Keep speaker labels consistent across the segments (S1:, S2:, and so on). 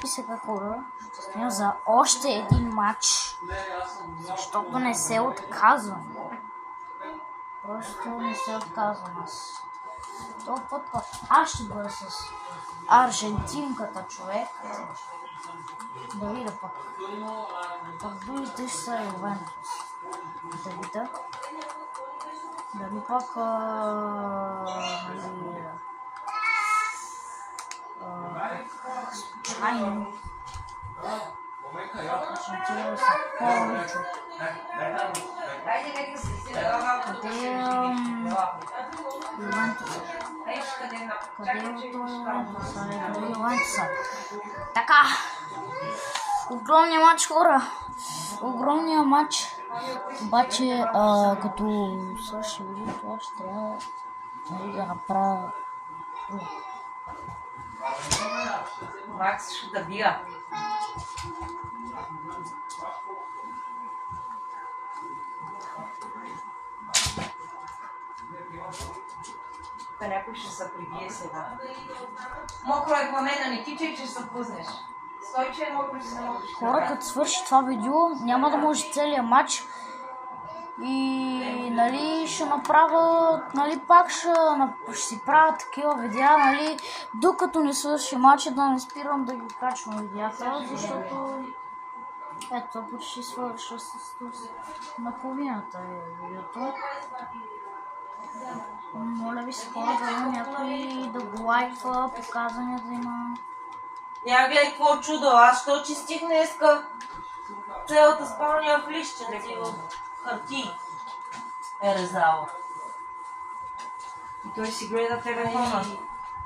S1: И сега хора, ще снимам за още един матч, защото не се отказвам. Просто не се отказвам аз. Това път аз ще бъда с аржентинката, човек. Да видя пък. Пък другите ще са Ювентус. Да видя. Дали пък случайно Аржентина са повече. Къде е Ювентуса? Къде е Ювентуса? Къде е Ювентуса? Така! Огромният матч, хора! Огромният матч! Обаче, като свърши видеото, ще трябва да направя друго.
S2: Макс ще да бия. Тук някой ще се прибие сега. Мокро е пламена, не тичай, че се пуснеш. Стой, че е мокро, че се мокро.
S1: Хора, като свърши това видео, няма да може целият матч. И нали ще направя, нали пак ще си правя такива видеа, нали, докато не свърши матча, да не спирам да ги качвам видеята, защото ето почти свърша на половината е видеото. Моля ви се, хора, да има някой да го лайква, показания да има.
S2: Я гледай какво чудо, аз що чистих днеска цялата спалня в лище, да ти в хартии е резала. И той си гледа, тебе не има.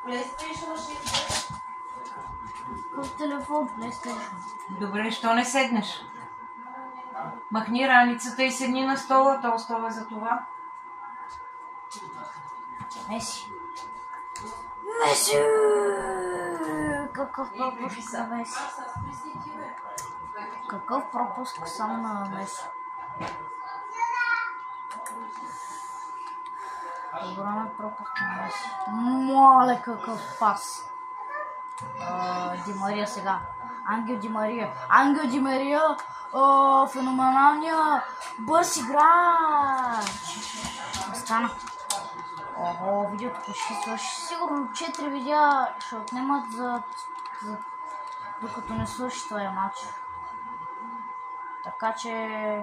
S2: PlayStation ще изгледа.
S1: Какъв телефон? PlayStation.
S2: Добре, що не седнеш? Махни раницата и седни на стола, то стола за това.
S1: Меси. Меси! Какъв пропуск на Меси? Какъв пропуск съм на Меси? Огромен пропуск на Меси. Моля, какъв пас! Ди Мария сега. Ангел Ди Мария. Ангел Ди Мария! Феноменалния бърз играч! Стана. Ого, видеото почти свърши. Сигурно 4 видеа ще отнемат докато не свърши този матч. Така че